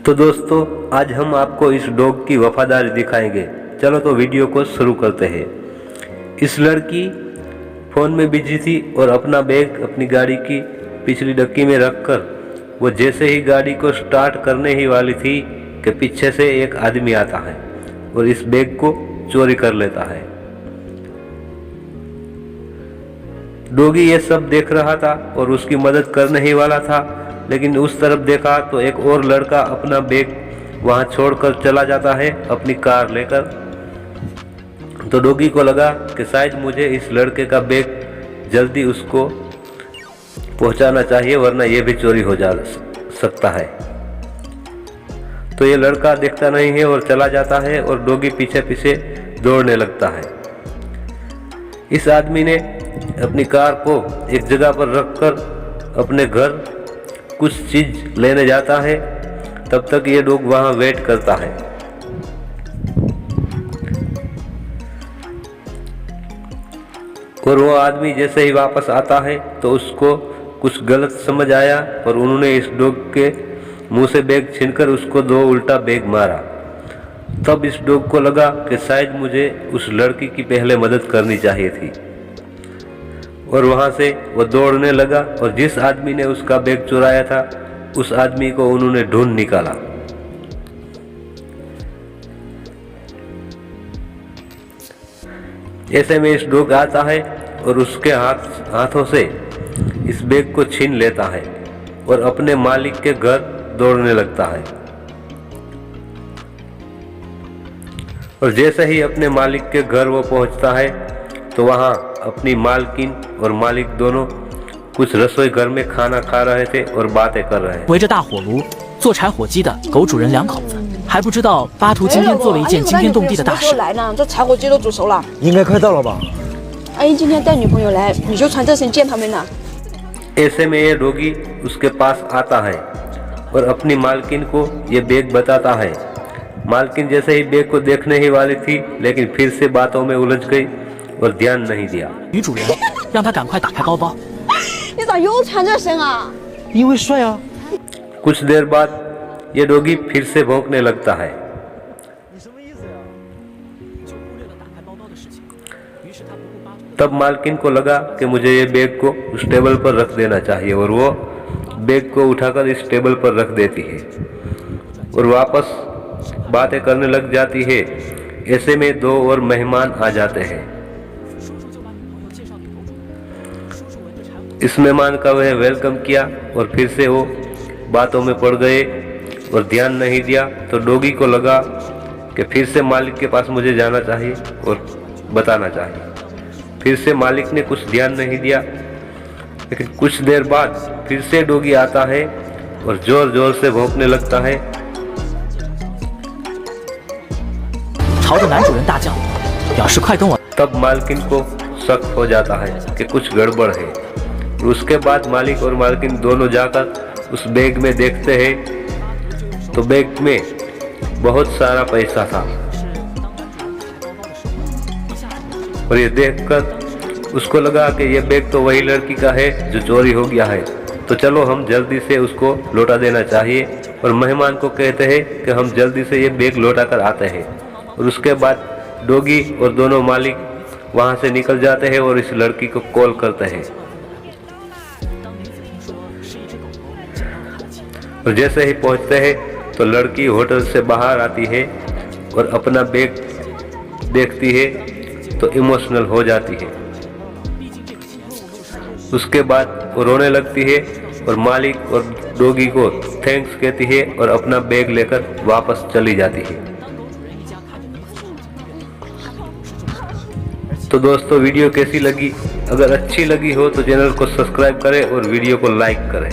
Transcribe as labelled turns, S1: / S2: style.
S1: तो दोस्तों आज हम आपको इस डॉग की वफादारी दिखाएंगे। चलो तो वीडियो को शुरू करते हैं। इस लड़की फ़ोन में बिजी थी और अपना बैग अपनी गाड़ी की पिछली डिक्की में रखकर वो जैसे ही गाड़ी को स्टार्ट करने ही वाली थी कि पीछे से एक आदमी आता है और इस बैग को चोरी कर लेता है। डॉगी ये सब देख रहा था और उसकी मदद करने ही वाला था, लेकिन उस तरफ देखा तो एक और लड़का अपना बैग वहां छोड़कर चला जाता है अपनी कार लेकर। तो डॉगी को लगा कि शायद मुझे इस लड़के का बैग जल्दी उसको पहुंचाना चाहिए, वरना यह भी चोरी हो जा सकता है। तो ये लड़का देखता नहीं है और चला जाता है और डॉगी पीछे पीछे दौड़ने लगता है। इस आदमी ने अपनी कार को एक जगह पर रखकर अपने घर कुछ चीज लेने जाता है। तब तक ये डॉग वहां वेट करता है। और वो आदमी जैसे ही वापस आता है तो उसको कुछ गलत समझ आया और उन्होंने इस डॉग के मुंह से बैग छीनकर उसको 2 उल्टा बैग मारा। तब इस डॉग को लगा कि शायद मुझे उस लड़की की पहले मदद करनी चाहिए थी और वहां से वो दौड़ने लगा और जिस आदमी ने उसका बैग चुराया था उस आदमी को उन्होंने ढूंढ निकाला। ऐसे में इस डॉग आता है और उसके हाथों से इस बैग को छीन लेता है और अपने मालिक के घर दौड़ने लगता है। और जैसे ही अपने मालिक के घर वो पहुंचता है तो वहां अपनी मालकिन और मालिक दोनों कुछ रसोई घर में खाना खा रहे थे और बातें कर रहे हैं।
S2: 围着大火炉做柴火鸡的狗主人2口子，还不知道巴图今天做了一件惊天动地的大事。
S3: 来呢，这柴火鸡都煮熟了。
S4: 应该快到了吧？
S3: 阿姨今天带女朋友来，你就穿这身见他们呢。
S1: ऐसे में ये डॉगी उसके पास आता है और अपनी मालकिन को ये बैग बताता है। मालकिन जैसे ही बैग को देखने ही वाली थी, लेकिन फिर से बातों में उलझ गई और ध्यान नहीं दिया।
S2: 女主人让他赶快打开包包。
S3: 你咋又穿这身啊？
S4: 因为帅啊！
S1: कुछ देर बाद ये डॉगी फिर से भौंकने लगता है। तब मालकिन को लगा कि मुझे ये बैग को उस टेबल पर रख देना चाहिए और वो बैग को उठाकर इस टेबल पर रख देती है और वापस बातें करने लग जाती है। ऐसे में 2 और मेहमान आ जाते हैं। इस मेहमान का वह वेलकम किया और फिर से वो बातों में पड़ गए और ध्यान नहीं दिया। तो डॉगी को लगा कि फिर से मालिक के पास मुझे जाना चाहिए और बताना चाहिए। फिर से मालिक ने कुछ ध्यान नहीं दिया, लेकिन कुछ देर बाद फिर से डॉगी आता है और जोर जोर से भौंकने लगता है।
S2: 朝着男主人大叫，表示快跟我。
S1: तब मालकिन को शक हो जाता है कि कुछ गड़बड़ है। उसके बाद मालिक और मालकिन दोनों जाकर उस बैग में देखते हैं तो बैग में बहुत सारा पैसा था और ये देखकर उसको लगा कि ये बैग तो वही लड़की का है जो चोरी हो गया है। तो चलो हम जल्दी से उसको लौटा देना चाहिए और मेहमान को कहते हैं कि हम जल्दी से ये बैग लौटा कर आते हैं। और उसके बाद डॉगी और दोनों मालिक वहां से निकल जाते हैं और इस लड़की को कॉल करते हैं। और जैसे ही पहुंचते हैं तो लड़की होटल से बाहर आती है और अपना बैग देखती है तो इमोशनल हो जाती है। उसके बाद वो रोने लगती है और मालिक और डॉगी को थैंक्स कहती है और अपना बैग लेकर वापस चली जाती है। तो दोस्तों वीडियो कैसी लगी? अगर अच्छी लगी हो तो चैनल को सब्सक्राइब करें और वीडियो को लाइक करें।